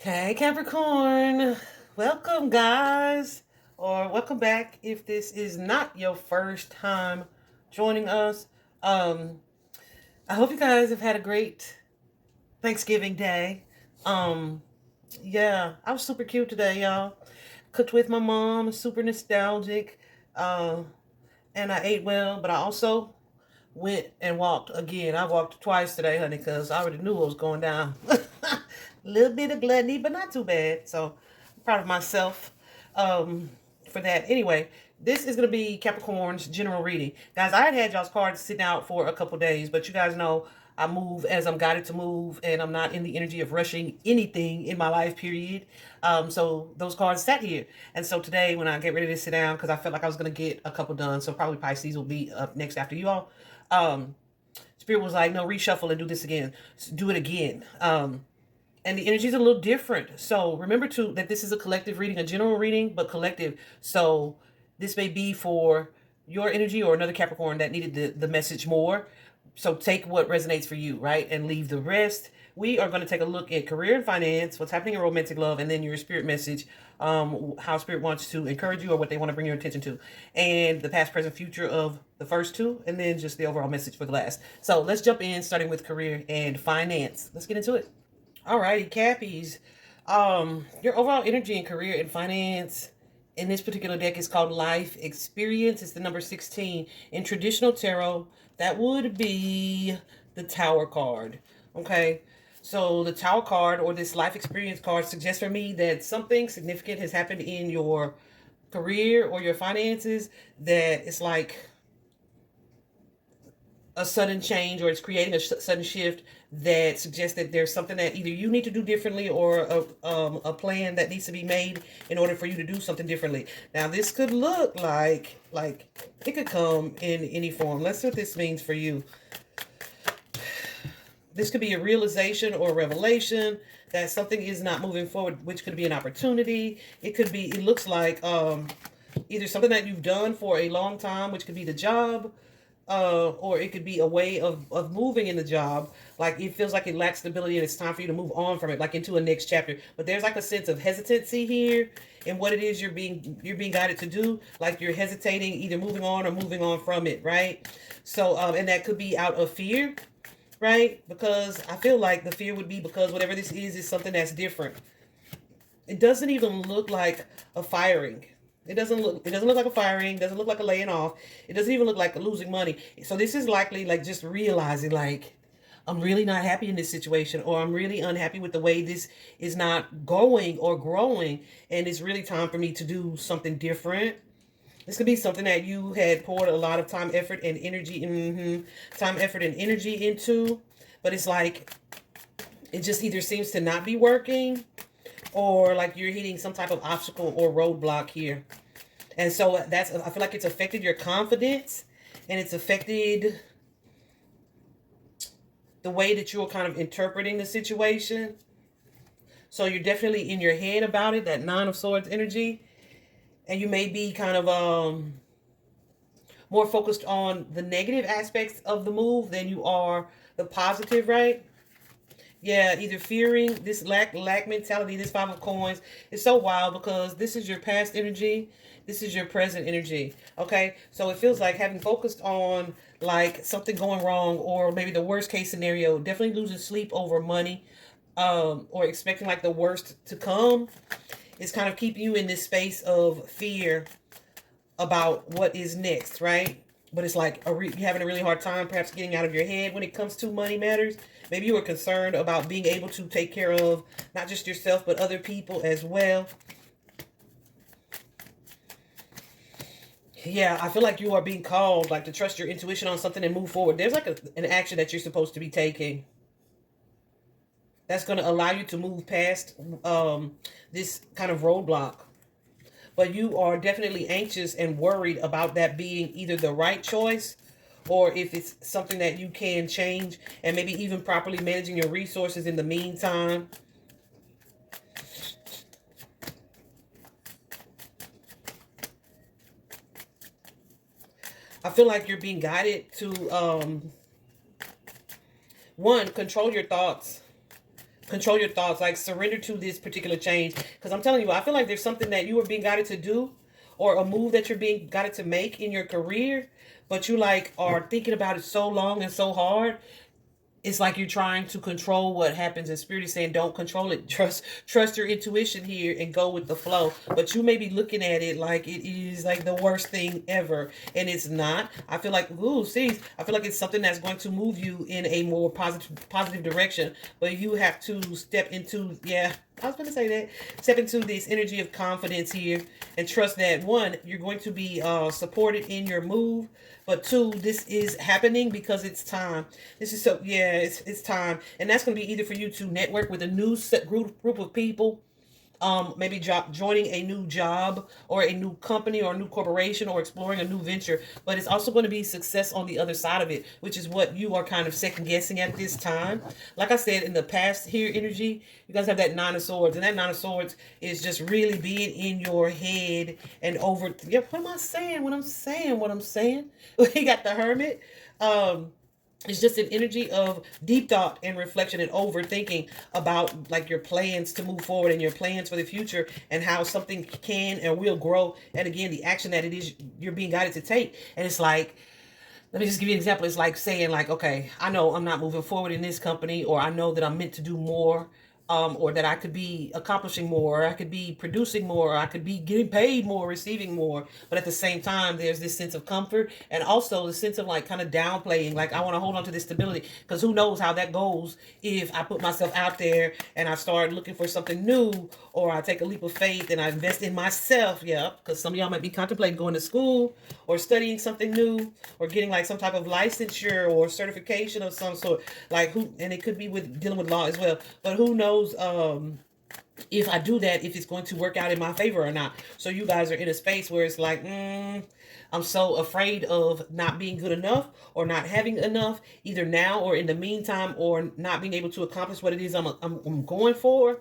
Hey Capricorn, welcome guys, or welcome back if this is not your first time joining us. Um, I hope you guys have had a great Thanksgiving day. Um, yeah, I was super cute today, y'all. Cooked with my mom, super nostalgic, uh, and I ate well, but I also went and walked again. I walked twice today, honey, because I already knew what was going down. A little bit of gluttony, but not too bad. So I'm proud of myself um, for that. Anyway, this is going to be Capricorn's general reading. Guys, I had y'all's cards sitting out for a couple days, but you guys know I move as I'm guided to move, and I'm not in the energy of rushing anything in my life, period. So those cards sat here. And so today, when I get ready to sit down, because I felt like I was going to get a couple done, so probably Pisces will be up next after you all. Um, Spirit was like, no, reshuffle and do this again. Do it again. And the energy is a little different. So remember too that this is a collective reading, a general reading, but collective. So this may be for your energy or another Capricorn that needed the message more. So take what resonates for you, right? And leave the rest. We are going to take a look at career and finance, what's happening in romantic love, and then your spirit message, how spirit wants to encourage you or what they want to bring your attention to, and the past, present, future of the first two, and then just the overall message for the last. So let's jump in, starting with career and finance. Let's get into it. Alrighty, Cappies. Your overall energy and career and finance in this particular deck is called Life Experience. It's the number 16. In traditional tarot, that would be the Tower card. Okay. So the Tower card or this Life Experience card suggests for me that something significant has happened in your career or your finances that it's like a sudden change, or it's creating a sudden shift that suggests that there's something that either you need to do differently or a plan that needs to be made in order for you to do something differently. Now this could look like it could come in any form. Let's see what this means for you. This could be a realization or a revelation that something is not moving forward, which could be an opportunity. It could be, it looks like either something that you've done for a long time, which could be the job, or it could be a way of moving in the job. Like it feels like it lacks stability and it's time for you to move on from it, like into a next chapter. But there's like a sense of hesitancy here in what it is you're being guided to do. Like you're hesitating, either moving on or moving on from it, right? So and that could be out of fear, right? Because I feel like the fear would be because whatever this is something that's different. It doesn't even look like a firing. It doesn't look like a firing, doesn't look like a laying off. It doesn't even look like losing money. So this is likely like just realizing like I'm really not happy in this situation, or I'm really unhappy with the way this is not going or growing, and it's really time for me to do something different. This could be something that you had poured a lot of time, effort, and energy, time, effort, and energy into, but it's like it just either seems to not be working, or like you're hitting some type of obstacle or roadblock here. And so that's, I feel like it's affected your confidence, and it's affected the way that you're kind of interpreting the situation. So you're definitely in your head about it, that Nine of Swords energy. And you may be kind of more focused on the negative aspects of the move than you are the positive, right? Yeah, either fearing this lack mentality, this Five of Coins is so wild because this is your past energy, this is your present energy. Okay, so it feels like having focused on like something going wrong, or maybe the worst case scenario, definitely losing sleep over money, or expecting like the worst to come, is kind of keeping you in this space of fear about what is next, right? But it's like you're having a really hard time perhaps getting out of your head when it comes to money matters. Maybe you were concerned about being able to take care of not just yourself, but other people as well. Yeah, I feel like you are being called like to trust your intuition on something and move forward. There's like an action that you're supposed to be taking that's going to allow you to move past this kind of roadblock. But you are definitely anxious and worried about that being either the right choice, or if it's something that you can change, and maybe even properly managing your resources in the meantime. I feel like you're being guided to, one, control your thoughts. Control your thoughts, like surrender to this particular change. Because I'm telling you, I feel like there's something that you are being guided to do, or a move that you're being guided to make in your career, but you like are thinking about it so long and so hard. It's like you're trying to control what happens, and spirit is saying don't control it. Trust your intuition here and go with the flow. But you may be looking at it like it is like the worst thing ever, and it's not. I feel like, ooh, see, I feel like it's something that's going to move you in a more positive direction, but you have to step into, yeah, I was going to say that. Step into this energy of confidence here and trust that, one, you're going to be supported in your move, but two, this is happening because it's time. This is so, yeah, it's time. And that's going to be either for you to network with a new group of people, maybe joining a new job or a new company or a new corporation or exploring a new venture. But it's also going to be success on the other side of it, which is what you are kind of second guessing at this time. Like I said, in the past here energy, you guys have that Nine of Swords, and that Nine of Swords is just really being in your head and over. Yeah, what am I saying? What I'm saying? What I'm saying? We got the Hermit. It's just an energy of deep thought and reflection and overthinking about like your plans to move forward and your plans for the future and how something can and will grow, and again the action that it is you're being guided to take. And it's like, let me just give you an example. It's like saying like, okay, I know I'm not moving forward in this company, or I know that I'm meant to do more, or that I could be accomplishing more, or I could be producing more, or I could be getting paid more, receiving more. But at the same time, there's this sense of comfort and also the sense of like kind of downplaying. Like I want to hold on to this stability because who knows how that goes if I put myself out there and I start looking for something new, or I take a leap of faith and I invest in myself. Yeah, because some of y'all might be contemplating going to school or studying something new or getting like some type of licensure or certification of some sort. Like who, and it could be with dealing with law as well. But who knows if I do that, if it's going to work out in my favor or not. So you guys are in a space where it's like, I'm so afraid of not being good enough or not having enough, either now or in the meantime, or not being able to accomplish what it is I'm going for.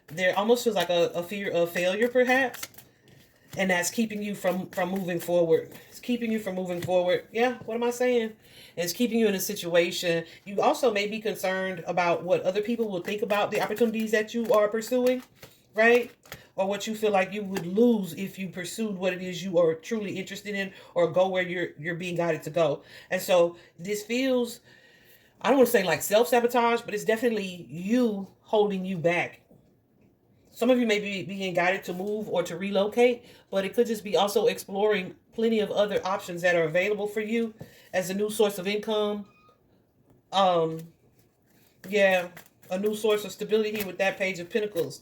There almost feels like a fear of failure, perhaps, and that's keeping you from moving forward. It's keeping you from moving forward. Yeah, what am I saying? It's keeping you in a situation. You also may be concerned about what other people will think about the opportunities that you are pursuing, right? Or what you feel like you would lose if you pursued what it is you are truly interested in, or go where you're being guided to go. And so this feels, I don't want to say like self-sabotage, but it's definitely you holding you back. Some of you may be being guided to move or to relocate, but it could just be also exploring plenty of other options that are available for you as a new source of income. Um, yeah, a new source of stability here with that Page of Pentacles.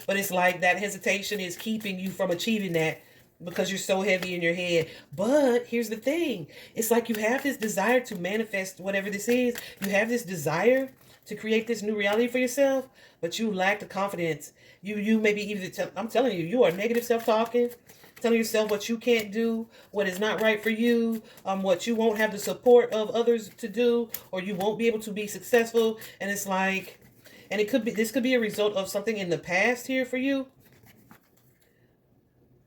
But it's like that hesitation is keeping you from achieving that because you're so heavy in your head. But here's the thing. It's like you have this desire to manifest whatever this is. You have this desire to create this new reality for yourself, but you lack the confidence. You maybe even, I'm telling you, you are negative self-talking, telling yourself what you can't do, what is not right for you, what you won't have the support of others to do, or you won't be able to be successful. And it's like, and it could be, this could be a result of something in the past here for you,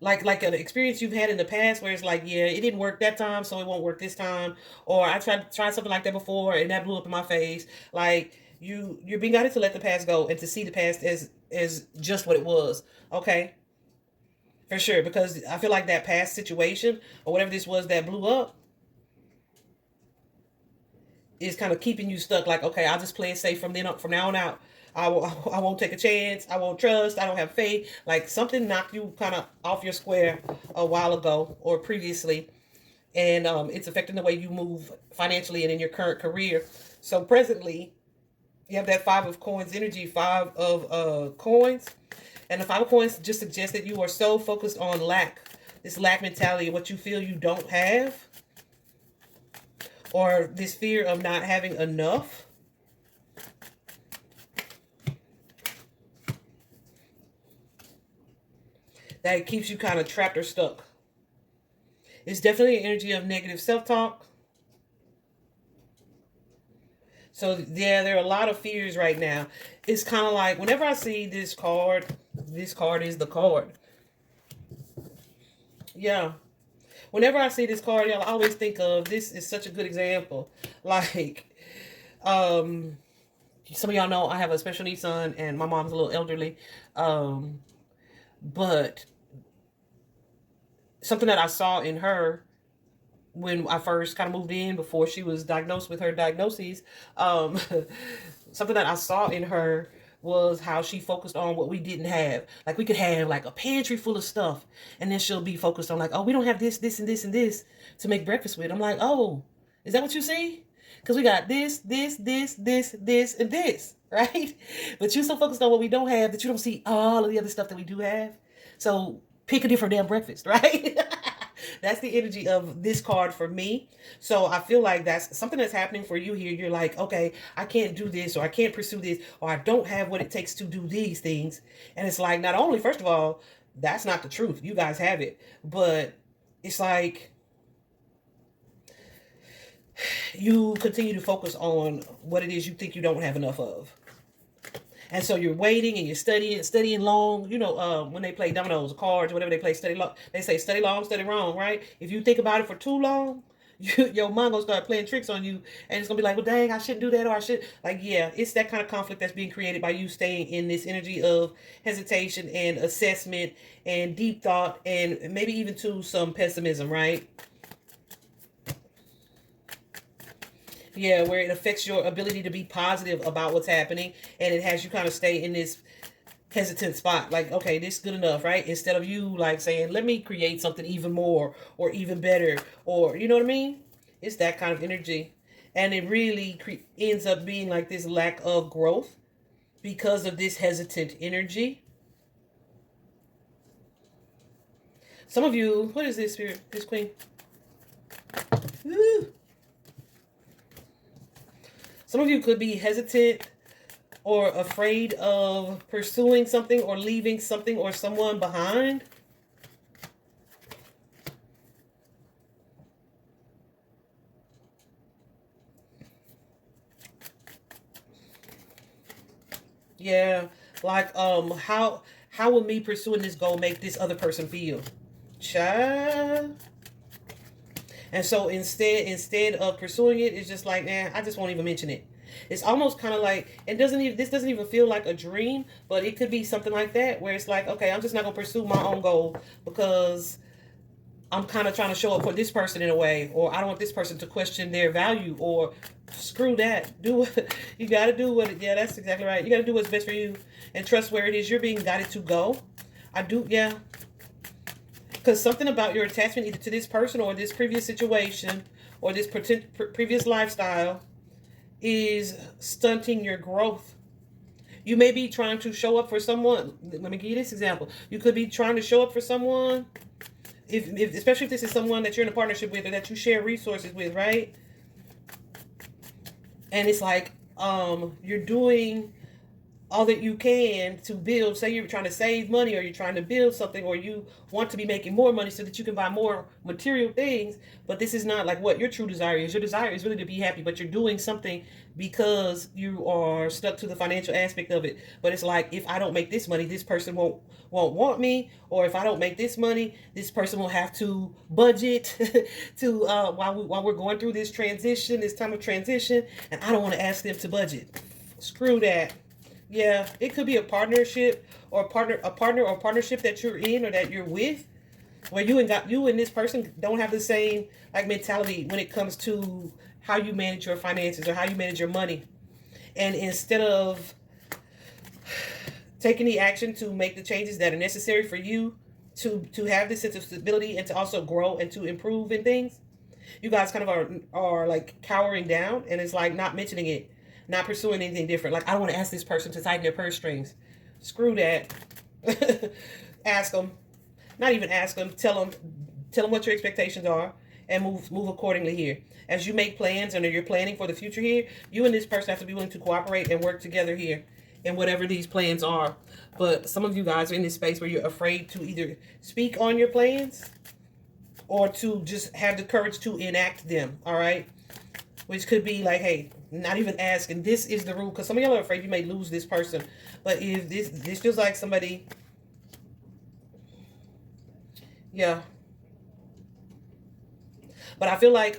like an experience you've had in the past where it's like, yeah, it didn't work that time, so it won't work this time, or I tried something like that before and that blew up in my face. Like you're being guided to let the past go and to see the past as just what it was. Okay, for sure, because I feel like that past situation or whatever this was that blew up is kind of keeping you stuck. Like, okay, I'll just play it safe from now on out. I won't take a chance. I won't trust. I don't have faith. Like something knocked you kind of off your square a while ago or previously, and it's affecting the way you move financially and in your current career. So presently, you have that Five of Coins energy, Five of Coins, and the Five of Coins just suggests that you are so focused on lack, this lack mentality, what you feel you don't have, or this fear of not having enough. That keeps you kind of trapped or stuck. It's definitely an energy of negative self-talk. So yeah, there are a lot of fears right now. It's kind of like whenever I see this card is the card. Yeah. Whenever I see this card, y'all, I always think of, this is such a good example. Like, Some of y'all know I have a special needs son, and my mom's a little elderly. But something that I saw in her when I first kind of moved in, before she was diagnosed with her diagnoses, um, something that I saw in her was how she focused on what we didn't have. Like, we could have like a pantry full of stuff, and then she'll be focused on like, oh, we don't have this, this, and this, and this to make breakfast with. I'm like, oh, is that what you see? Because we got this, this, this, this, this, and this, right? But you're so focused on what we don't have that you don't see all of the other stuff that we do have. So pick a different damn breakfast, right? That's the energy of this card for me. So I feel like that's something that's happening for you here. You're like, okay, I can't do this, or I can't pursue this, or I don't have what it takes to do these things. And it's like, not only, first of all, that's not the truth. You guys have it. But it's like you continue to focus on what it is you think you don't have enough of. And so you're waiting and you're studying long. You know, when they play dominoes or cards or whatever they play, study long. They say study long, study wrong, right? If you think about it for too long, your mind gonna start playing tricks on you, and it's gonna be like, well, dang, I shouldn't do that, or I should. Like, yeah, it's that kind of conflict that's being created by you staying in this energy of hesitation and assessment and deep thought, and maybe even to some pessimism, right? Yeah, where it affects your ability to be positive about what's happening, and it has you kind of stay in this hesitant spot. Like, okay, this is good enough, right? Instead of you like saying, let me create something even more or even better, or you know what I mean? It's that kind of energy. And it really ends up being like this lack of growth because of this hesitant energy. Some of you, what is this, Spirit? This Queen? Woo. Some of you could be hesitant or afraid of pursuing something or leaving something or someone behind. Yeah, like how will me pursuing this goal make this other person feel? Child. And so instead of pursuing it, it's just like, man, I just won't even mention it. It's almost kind of like, this doesn't even feel like a dream, but it could be something like that, where it's like, okay, I'm just not gonna pursue my own goal because I'm kind of trying to show up for this person in a way, or I don't want this person to question their value, or screw that. Do what you got to do. Yeah, that's exactly right. You got to do what's best for you and trust where it is you're being guided to go. I do, yeah. Because something about your attachment either to this person or this previous situation or this previous lifestyle is stunting your growth. You may be trying to show up for someone. Let me give you this example. You could be trying to show up for someone, if especially if this is someone that you're in a partnership with or that you share resources with, right? And it's like you're doing all that you can to build. Say you're trying to save money, or you're trying to build something, or you want to be making more money so that you can buy more material things, but this is not like what your true desire is. Your desire is really to be happy, but you're doing something because you are stuck to the financial aspect of it. But it's like, if I don't make this money, this person won't want me, or if I don't make this money, this person will have to budget to while we're going through this time of transition, and I don't want to ask them to budget. Screw that. Yeah, it could be a partnership or a partner or partnership that you're in or that you're with, where you and this person don't have the same like mentality when it comes to how you manage your finances or how you manage your money. And instead of taking the action to make the changes that are necessary for you to have this sense of stability and to also grow and to improve in things, you guys kind of are like cowering down, and it's like not mentioning it, not pursuing anything different. Like, I don't want to ask this person to tighten their purse strings. Screw that. Ask them. Not even ask them. Tell them what your expectations are, and move accordingly here. As you make plans and you're planning for the future here, you and this person have to be willing to cooperate and work together here in whatever these plans are. But some of you guys are in this space where you're afraid to either speak on your plans or to just have the courage to enact them, all right? Which could be like, hey, not even asking. This is the rule, because some of y'all are afraid you may lose this person. But if this feels like somebody, yeah. But I feel like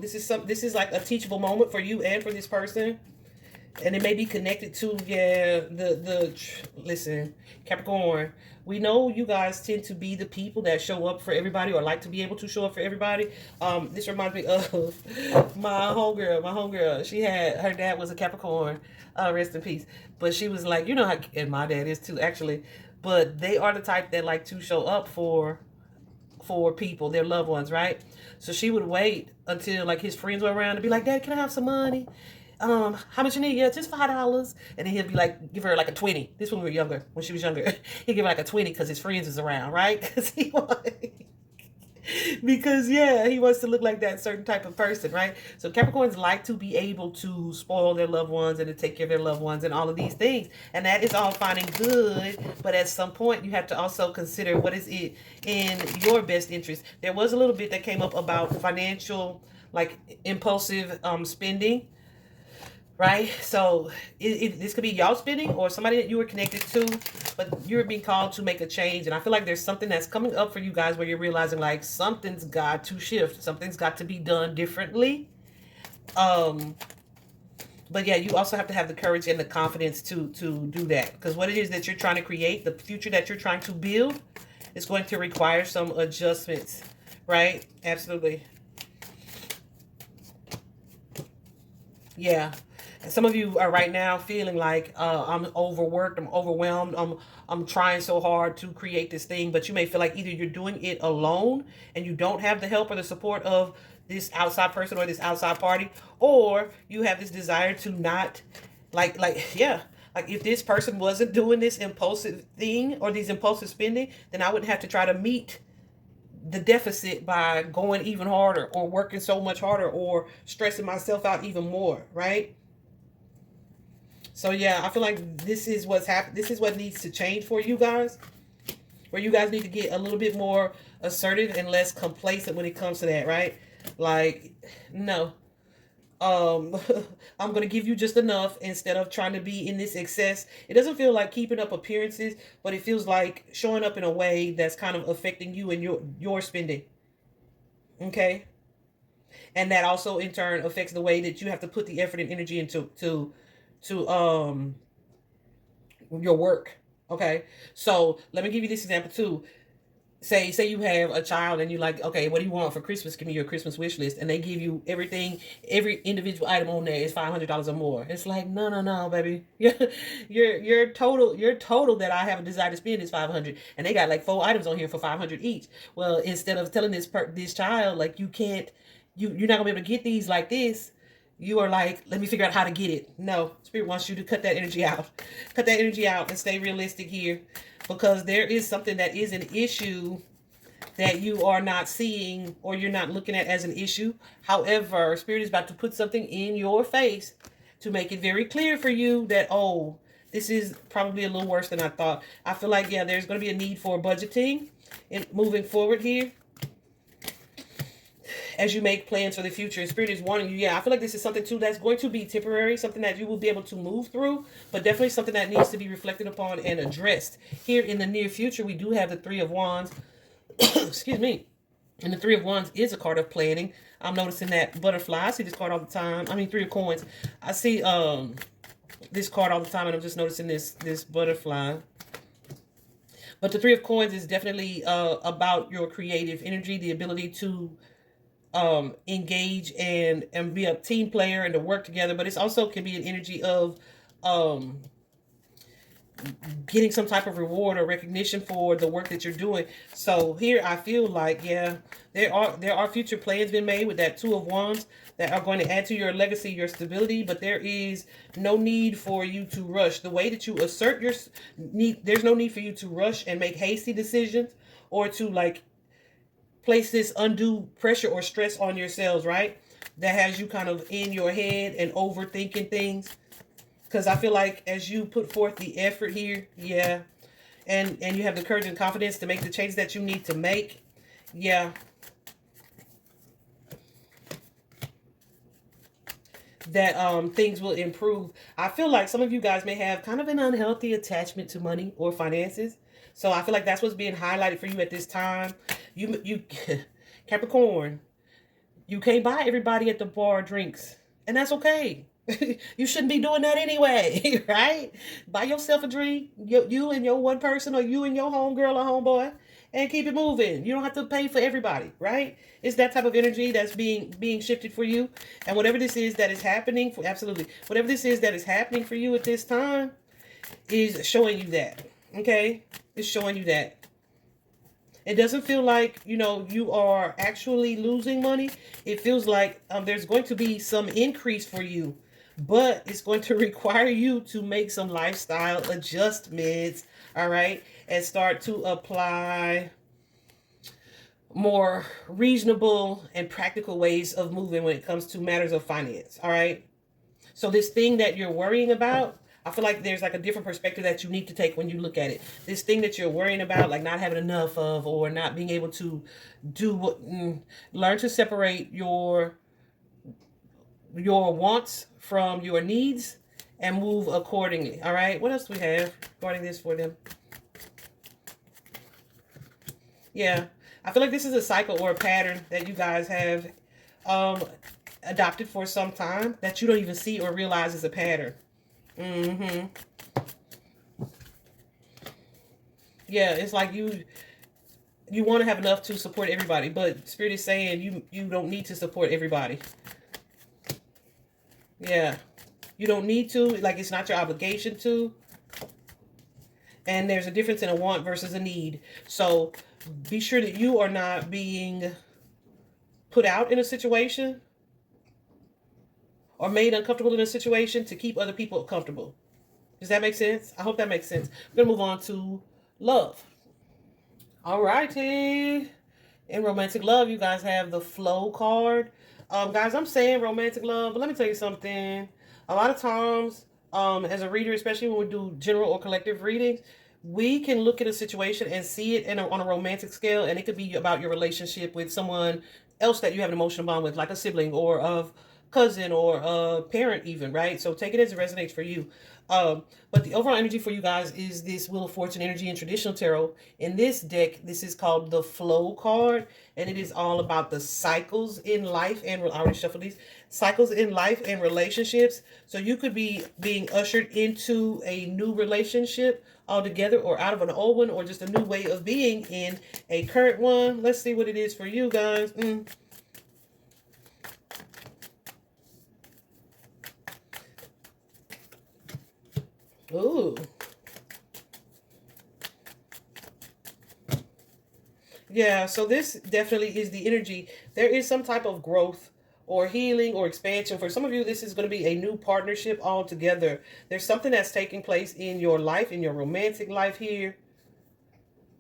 this is like a teachable moment for you and for this person. And it may be connected to, yeah, listen, Capricorn, we know you guys tend to be the people that show up for everybody, or like to be able to show up for everybody. This reminds me of my homegirl. She had, her dad was a Capricorn, rest in peace. But she was like, you know how, and my dad is too, actually. But they are the type that like to show up for people, their loved ones, right? So she would wait until like his friends were around to be like, Dad, can I have some money? How much you need? Yeah, just $5. And then he'd be like, give her like a 20. This when we were younger, when she was younger. He'd give her like a 20 because his friends was around, right? Because yeah, he wants to look like that certain type of person, right? So Capricorns like to be able to spoil their loved ones and to take care of their loved ones and all of these things. And that is all fine and good, but at some point you have to also consider what is it in your best interest. There was a little bit that came up about financial, like impulsive spending, right? So this could be y'all spending or somebody that you were connected to, but you're being called to make a change. And I feel like there's something that's coming up for you guys where you're realizing like something's got to shift, something's got to be done differently. But yeah, you also have to have the courage and the confidence to do that, because what it is that you're trying to create, the future that you're trying to build, is going to require some adjustments, right? Absolutely. Yeah. And some of you are right now feeling like I'm overworked, I'm overwhelmed, I'm trying so hard to create this thing, but you may feel like either you're doing it alone and you don't have the help or the support of this outside person or this outside party, or you have this desire to not yeah, like if this person wasn't doing this impulsive thing or these impulsive spending, then I wouldn't have to try to meet the deficit by going even harder or working so much harder or stressing myself out even more, right? So yeah, I feel like this is what's happened. This is what needs to change for you guys, where you guys need to get a little bit more assertive and less complacent when it comes to that, right? Like, no, um, I'm gonna give you just enough instead of trying to be in this excess. It doesn't feel like keeping up appearances, but it feels like showing up in a way that's kind of affecting you and your spending. Okay, and that also in turn affects the way that you have to put the effort and energy into to your work. Okay, so let me give you this example too. Say you have a child and you're like, okay, what do you want for Christmas? Give me your Christmas wish list, and they give you everything, every individual item on there is $500 or more. It's like, no, baby, your total that I have a desire to spend is 500, and they got like 4 items on here for 500 each. Well, instead of telling this child like you can't, you're not gonna be able to get these like this, you are like, let me figure out how to get it. No, Spirit wants you to cut that energy out. Cut that energy out and stay realistic here, because there is something that is an issue that you are not seeing or you're not looking at as an issue. However, Spirit is about to put something in your face to make it very clear for you that, oh, this is probably a little worse than I thought. I feel like, yeah, there's going to be a need for budgeting and moving forward here as you make plans for the future. And Spirit is warning you. Yeah, I feel like this is something too that's going to be temporary, something that you will be able to move through, but definitely something that needs to be reflected upon and addressed. Here in the near future, we do have the Three of Wands. Excuse me. And the Three of Wands is a card of planning. I'm noticing that butterfly. I see this card all the time. I mean, Three of Coins. I see this card all the time, and I'm just noticing this butterfly. But the Three of Coins is definitely about your creative energy, the ability to engage and be a team player and to work together. But it's also can be an energy of um getting some type of reward or recognition for the work that you're doing. So here I feel like, yeah, there are future plans being made with that Two of Wands that are going to add to your legacy, your stability, but there is no need for you to rush. The way that you assert your need, there's no need for you to rush and make hasty decisions or to like place this undue pressure or stress on yourselves, right? That has you kind of in your head and overthinking things. Because I feel like as you put forth the effort here, yeah, and you have the courage and confidence to make the changes that you need to make, yeah, that things will improve. I feel like some of you guys may have kind of an unhealthy attachment to money or finances. So I feel like that's what's being highlighted for you at this time. You Capricorn, you can't buy everybody at the bar drinks, and that's okay. You shouldn't be doing that anyway, right? Buy yourself a drink, you and your one person, or you and your homegirl or homeboy, and keep it moving. You don't have to pay for everybody, right? It's that type of energy that's being shifted for you. And whatever this is that is happening for, absolutely, whatever this is that is happening for you at this time is showing you that. Okay? It's showing you that. It doesn't feel like, you are actually losing money. It feels like there's going to be some increase for you, but it's going to require you to make some lifestyle adjustments, all right, and start to apply more reasonable and practical ways of moving when it comes to matters of finance, all right? So this thing that you're worrying about, I feel like there's like a different perspective that you need to take when you look at it. This thing that you're worrying about, like not having enough of, or not being able to do what, learn to separate your wants from your needs and move accordingly. All right. What else do we have regarding this for them? Yeah, I feel like this is a cycle or a pattern that you guys have um, adopted for some time that you don't even see or realize is a pattern. Mm-hmm. Yeah, it's like you want to have enough to support everybody, but Spirit is saying you don't need to support everybody. Yeah, you don't need to. Like, it's not your obligation to. And there's a difference in a want versus a need. So be sure that you are not being put out in a situation or made uncomfortable in a situation to keep other people comfortable. Does that make sense? I hope that makes sense. We're going to move on to love. All righty. In romantic love, you guys have the flow card. Guys, I'm saying romantic love, but let me tell you something. A lot of times, as a reader, especially when we do general or collective readings, we can look at a situation and see it on a romantic scale, and it could be about your relationship with someone else that you have an emotional bond with, like a sibling or a cousin or a parent even, right? So take it as it resonates for you. But the overall energy for you guys is this Wheel of Fortune energy in traditional tarot. In this deck, this is called the Flow card, and it is all about the cycles in life and I already shuffled these cycles in life and relationships. So you could be being ushered into a new relationship altogether, or out of an old one, or just a new way of being in a current one. Let's see what it is for you guys. Ooh. Yeah, so this definitely is the energy. There is some type of growth or healing or expansion. For some of you, this is going to be a new partnership altogether. There's something that's taking place in your life, in your romantic life here,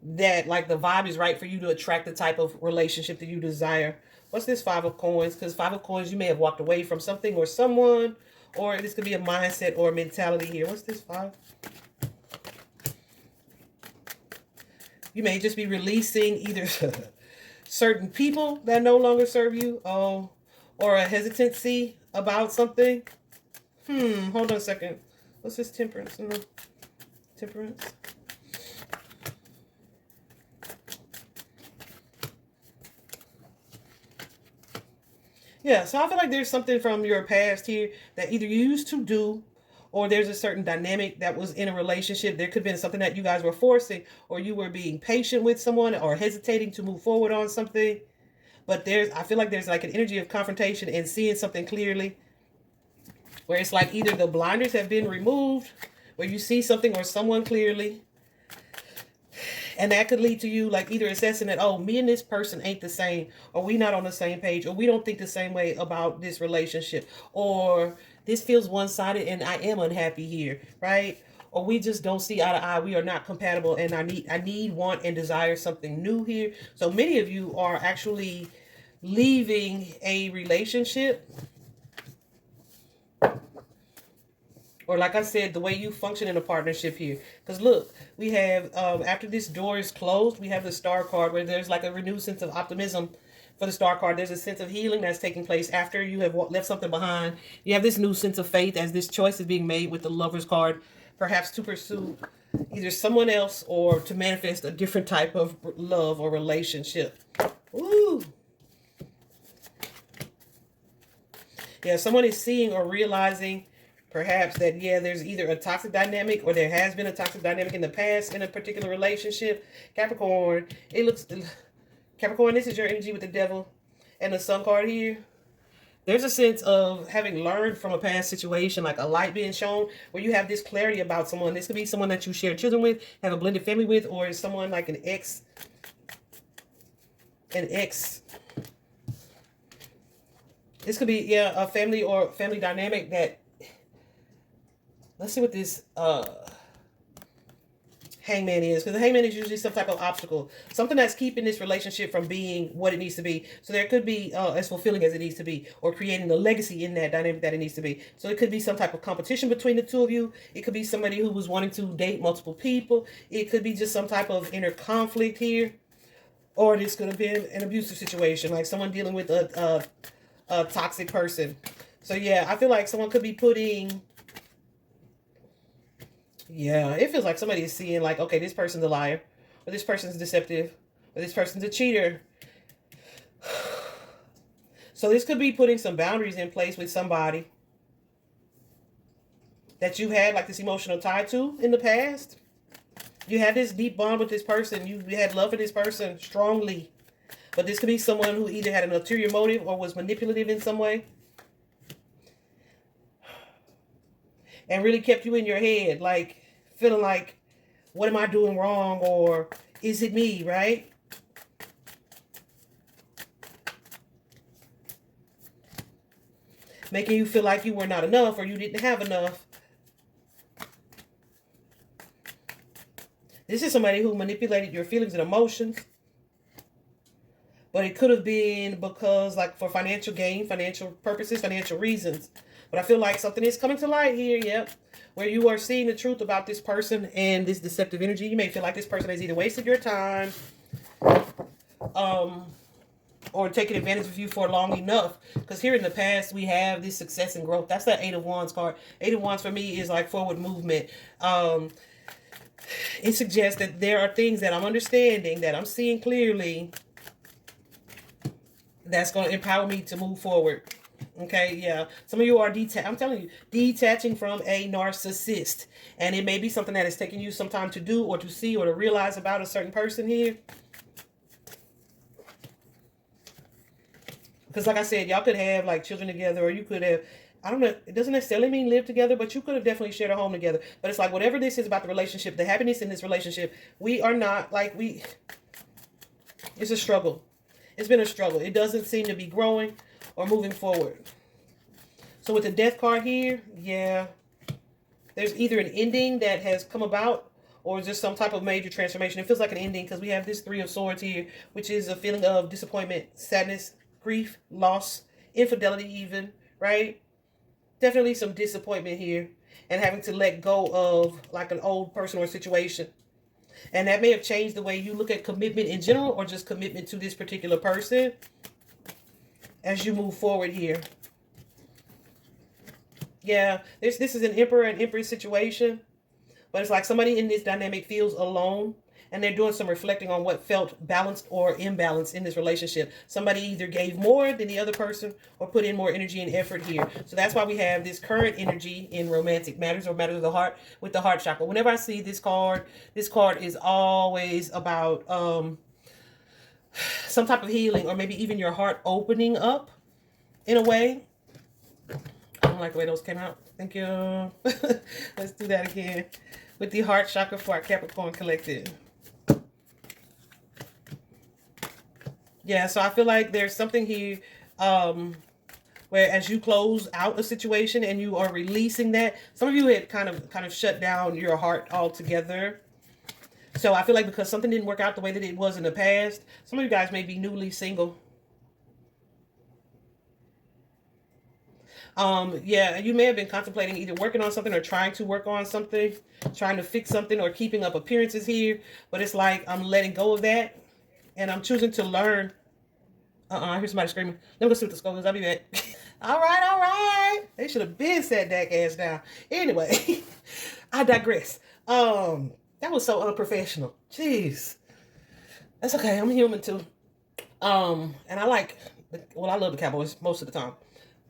that like the vibe is right for you to attract the type of relationship that you desire. What's this Five of Coins? Because Five of Coins, you may have walked away from something or someone, or this could be a mindset or a mentality here. What's this five? You may just be releasing either certain people that no longer serve you, or a hesitancy about something. Hold on a second. What's this Temperance? No. Temperance. Yeah, so I feel like there's something from your past here that either you used to do, or there's a certain dynamic that was in a relationship. There could have been something that you guys were forcing, or you were being patient with someone, or hesitating to move forward on something. But I feel like there's like an energy of confrontation and seeing something clearly, where it's like either the blinders have been removed, where you see something or someone clearly, and that could lead to you like either assessing that, oh, me and this person ain't the same, or we not on the same page, or we don't think the same way about this relationship, or this feels one-sided and I am unhappy here, right? Or we just don't see eye to eye. We are not compatible, and I need, want, and desire something new here. So many of you are actually leaving a relationship, or like I said, the way you function in a partnership here. Because look, we have, after this door is closed, we have the Star card, where there's like a renewed sense of optimism for the Star card. There's a sense of healing that's taking place after you have left something behind. You have this new sense of faith as this choice is being made with the Lover's card, perhaps to pursue either someone else or to manifest a different type of love or relationship. Ooh. Yeah, someone is seeing or realizing perhaps that, yeah, there's either a toxic dynamic or there has been a toxic dynamic in the past in a particular relationship. Capricorn, it looks, Capricorn, this is your energy with the devil and the sun card here. There's a sense of having learned from a past situation, like a light being shown, where you have this clarity about someone. This could be someone that you share children with, have a blended family with, or is someone like an ex. This could be, yeah, a family or family dynamic that, let's see what this hangman is, because the hangman is usually some type of obstacle, something that's keeping this relationship from being what it needs to be. So there could be as fulfilling as it needs to be, or creating the legacy in that dynamic that it needs to be. So it could be some type of competition between the two of you. It could be somebody who was wanting to date multiple people. It could be just some type of inner conflict here, or this could have been an abusive situation, like someone dealing with a toxic person. So yeah, I feel like someone could be putting, yeah, it feels like somebody is seeing like, okay, this person's a liar, or this person's deceptive, or this person's a cheater. So this could be putting some boundaries in place with somebody that you had like this emotional tie to in the past. You had this deep bond with this person. You had love for this person strongly. But this could be someone who either had an ulterior motive or was manipulative in some way. And really kept you in your head, like feeling like, what am I doing wrong? Or is it me, right? Making you feel like you were not enough or you didn't have enough. This is somebody who manipulated your feelings and emotions. But it could have been because, like, for financial gain, financial purposes, financial reasons. But I feel like something is coming to light here, yep, where you are seeing the truth about this person and this deceptive energy. You may feel like this person has either wasted your time, or taking advantage of you for long enough. Because here in the past, we have this success and growth. That's that Eight of Wands card. Eight of Wands for me is like forward movement. It suggests that there are things that I'm understanding, that I'm seeing clearly, that's going to empower me to move forward. Okay, yeah. Some of you are I'm telling you, detaching from a narcissist. And it may be something that is taking you some time to do or to see or to realize about a certain person here. Because like I said, y'all could have like children together, or you could have, I don't know, it doesn't necessarily mean live together, but you could have definitely shared a home together. But it's like, whatever this is about the relationship, the happiness in this relationship, we are not like, it's a struggle. It's been a struggle. It doesn't seem to be growing or moving forward. So with the death card here, yeah, there's either an ending that has come about or just some type of major transformation. It feels like an ending because we have this Three of Swords here, which is a feeling of disappointment, sadness, grief, loss, infidelity even, right? Definitely some disappointment here and having to let go of like an old person or situation. And that may have changed the way you look at commitment in general or just commitment to this particular person as you move forward here. Yeah, this is an Emperor and Empress situation. But it's like somebody in this dynamic feels alone. And they're doing some reflecting on what felt balanced or imbalanced in this relationship. Somebody either gave more than the other person or put in more energy and effort here. So that's why we have this current energy in romantic matters or matters of the heart with the heart chakra. Whenever I see this card is always about some type of healing or maybe even your heart opening up in a way. I don't like the way those came out. Thank you. Let's do that again with the heart chakra for our Capricorn collective. Yeah, so I feel like there's something here where as you close out a situation and you are releasing that, some of you had kind of shut down your heart altogether. So I feel like because something didn't work out the way that it was in the past, some of you guys may be newly single. Yeah, you may have been contemplating either working on something or trying to work on something, trying to fix something or keeping up appearances here. But it's like I'm letting go of that and I'm choosing to learn. I hear somebody screaming. Let me go see what the scope is. I'll be back. All right. They should have been sat that ass down. Anyway, I digress. That was so unprofessional. Jeez. That's okay. I'm human too. And I love the Cowboys most of the time.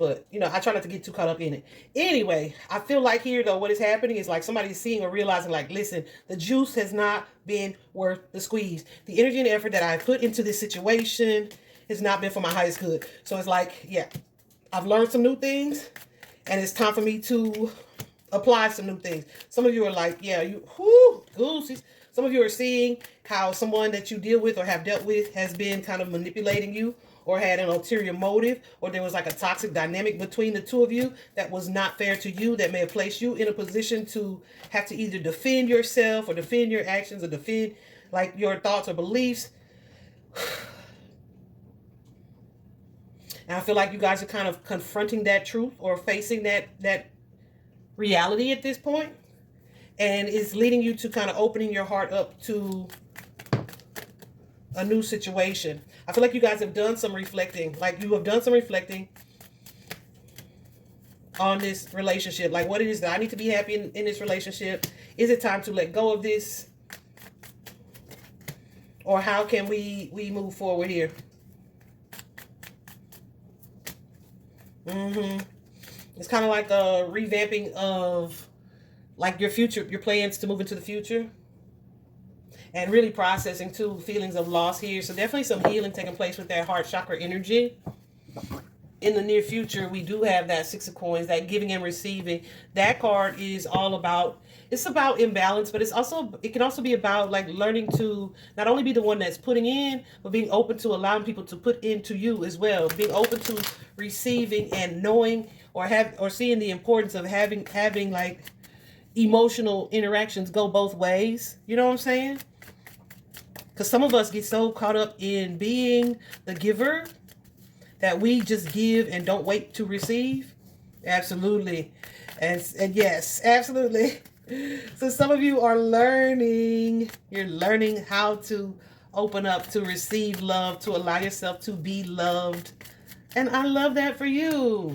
But, you know, I try not to get too caught up in it. Anyway, I feel like here, though, what is happening is like somebody's seeing or realizing, like, listen, the juice has not been worth the squeeze. The energy and effort that I put into this situation has not been for my highest good. So it's like, yeah, I've learned some new things, and it's time for me to apply some new things. Some of you are like, yeah, you, whoo, goosies. Some of you are seeing how someone that you deal with or have dealt with has been kind of manipulating you, or had an ulterior motive, or there was like a toxic dynamic between the two of you that was not fair to you, that may have placed you in a position to have to either defend yourself or defend your actions or defend like your thoughts or beliefs. And I feel like you guys are kind of confronting that truth or facing that reality at this point, and it's leading you to kind of opening your heart up to a new situation. I feel like you guys have done some reflecting. Like you have done some reflecting on this relationship. Like what it is that I need to be happy in this relationship. Is it time to let go of this? Or how can we move forward here? It's kind of like a revamping of like your future, your plans to move into the future. And really processing too feelings of loss here. So definitely some healing taking place with that heart chakra energy. In the near future, we do have that Six of Coins, that giving and receiving. That card is all about, it's about imbalance, but it can also be about like learning to not only be the one that's putting in, but being open to allowing people to put into you as well. Being open to receiving and knowing or seeing the importance of having like emotional interactions go both ways. You know what I'm saying? Because some of us get so caught up in being the giver that we just give and don't wait to receive. Absolutely. And yes, absolutely. So some of you are learning. You're learning how to open up, to receive love, to allow yourself to be loved. And I love that for you.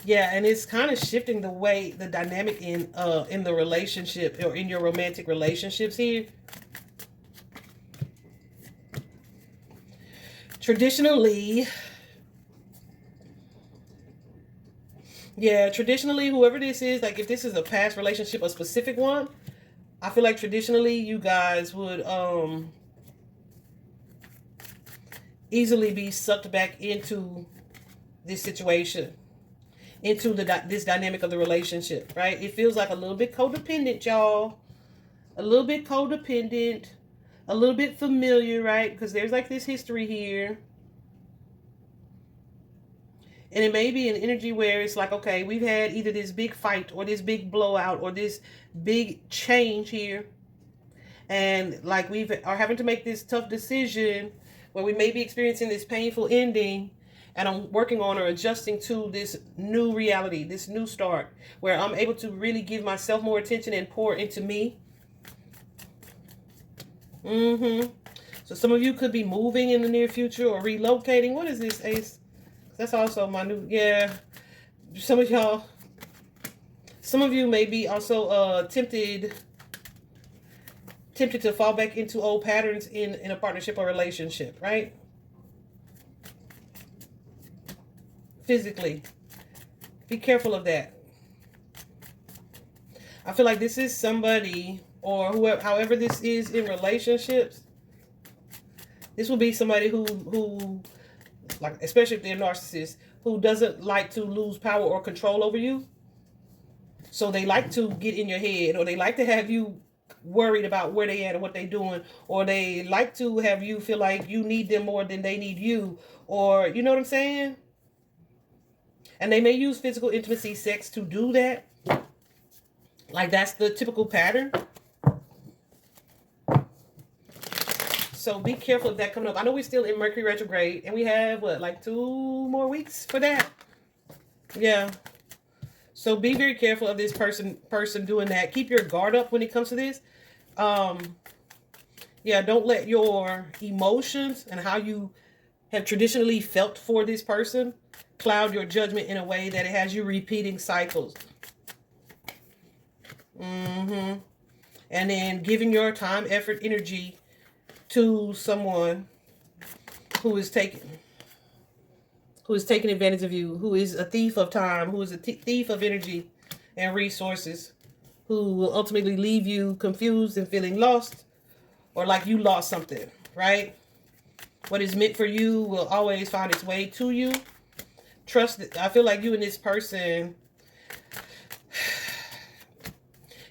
Yeah, and it's kind of shifting the way, the dynamic in the relationship or in your romantic relationships here. Traditionally, whoever this is, like if this is a past relationship, a specific one, I feel like traditionally you guys would easily be sucked back into this situation, into this dynamic of the relationship, right? It feels like a little bit codependent, y'all. A little bit codependent, a little bit familiar, right? Because there's like this history here. And it may be an energy where it's like, okay, we've had either this big fight or this big blowout or this big change here. And like we are having to make this tough decision where we may be experiencing this painful ending. And I'm working on or adjusting to this new reality, this new start, where I'm able to really give myself more attention and pour into me. So some of you could be moving in the near future or relocating. What is this, Ace? That's also my new, yeah. Some of you may be also tempted to fall back into old patterns in a partnership or relationship, right? Physically. Be careful of that. I feel like this is somebody, or whoever, however this is in relationships, this will be somebody who like, especially if they're narcissists, who doesn't like to lose power or control over you. So they like to get in your head, or they like to have you worried about where they at and what they doing, or they like to have you feel like you need them more than they need you, or you know what I'm saying? And they may use physical intimacy, sex to do that. Like that's the typical pattern. So be careful of that coming up. I know we're still in Mercury retrograde, and we have what, like 2 more weeks for that. Yeah. So be very careful of this person doing that. Keep your guard up when it comes to this. Yeah, don't let your emotions and how you have traditionally felt for this person cloud your judgment in a way that it has you repeating cycles. And then giving your time, effort, energy to someone who is taking advantage of you, who is a thief of time, who is a thief of energy and resources, who will ultimately leave you confused and feeling lost or like you lost something, right? What is meant for you will always find its way to you. Trust it. I feel like you and this person,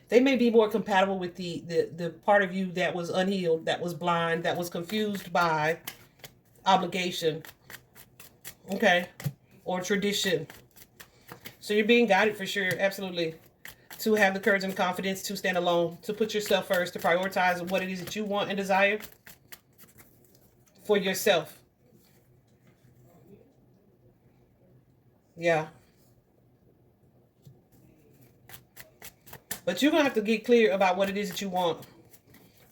they may be more compatible with the part of you that was unhealed, that was blind, that was confused by obligation, okay, or tradition. So you're being guided for sure, absolutely, to have the courage and confidence to stand alone, to put yourself first, to prioritize what it is that you want and desire for yourself. Yeah. But you're going to have to get clear about what it is that you want,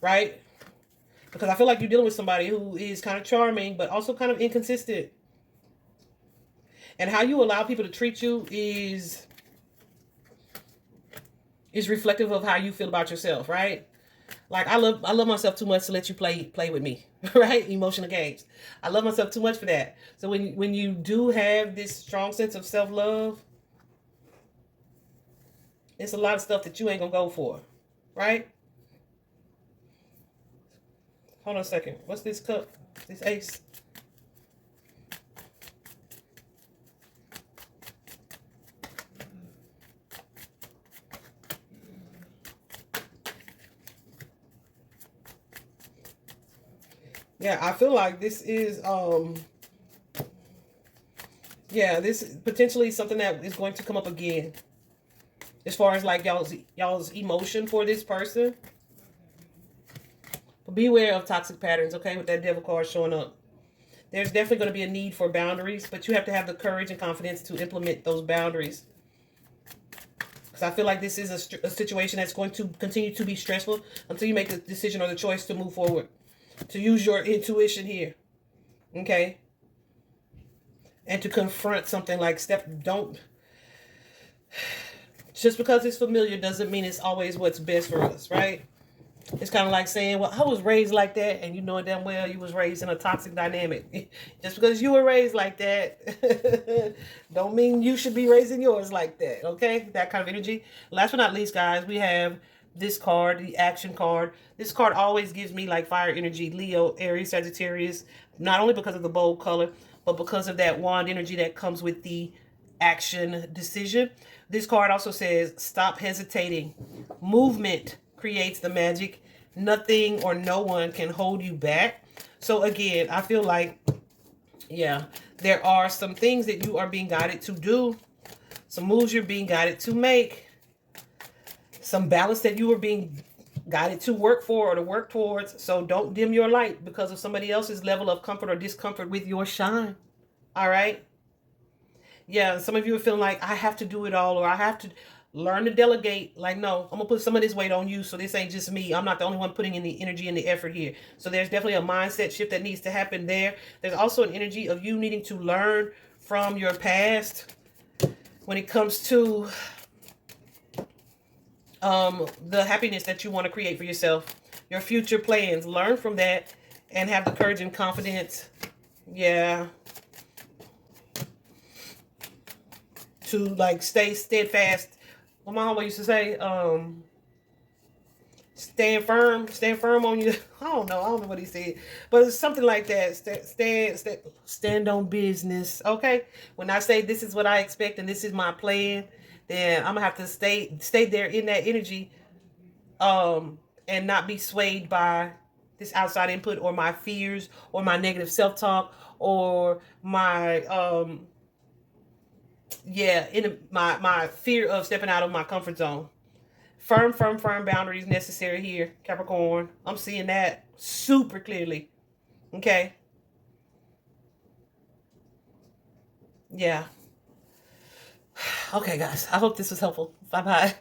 right? Because I feel like you're dealing with somebody who is kind of charming, but also kind of inconsistent. And how you allow people to treat you is reflective of how you feel about yourself, right? Like I love myself too much to let you play with me, right? Emotional games. I love myself too much for that. So when you do have this strong sense of self-love, it's a lot of stuff that you ain't gonna go for, right? Hold on a second. What's this cup? This ace. Yeah, I feel like this is yeah, this is potentially something that is going to come up again. As far as like y'all's emotion for this person. But beware of toxic patterns, okay, with that devil card showing up. There's definitely going to be a need for boundaries, but you have to have the courage and confidence to implement those boundaries. Because I feel like this is a situation that's going to continue to be stressful until you make the decision or the choice to move forward. To use your intuition here. Okay? And to confront something like don't. Just because it's familiar doesn't mean it's always what's best for us, right? It's kind of like saying, well, I was raised like that, and you know damn well you was raised in a toxic dynamic. Just because you were raised like that don't mean you should be raising yours like that, okay? That kind of energy. Last but not least, guys, we have this card, the action card. This card always gives me like fire energy, Leo, Aries, Sagittarius, not only because of the bold color, but because of that wand energy that comes with the action decision. This card also says, stop hesitating. Movement creates the magic. Nothing or no one can hold you back. So again, I feel like, yeah, there are some things that you are being guided to do, some moves you're being guided to make, some balance that you are being guided to work for or to work towards. So don't dim your light because of somebody else's level of comfort or discomfort with your shine. All right? Yeah, some of you are feeling like I have to do it all, or I have to learn to delegate. Like, no, I'm gonna put some of this weight on you, so this ain't just me. I'm not the only one putting in the energy and the effort here. So there's definitely a mindset shift that needs to happen there. There's also an energy of you needing to learn from your past when it comes to the happiness that you want to create for yourself, your future plans. Learn from that and have the courage and confidence. Yeah. To like stay steadfast. What my mama used to say, stand firm on you. I don't know what he said, but it's something like that. Stand on business. Okay. When I say this is what I expect and this is my plan, then I'm gonna have to stay there in that energy, and not be swayed by this outside input or my fears or my negative self-talk or my my fear of stepping out of my comfort zone. Firm boundaries necessary here, Capricorn. I'm seeing that super clearly. Okay. Yeah. Okay, guys. I hope this was helpful. Bye bye.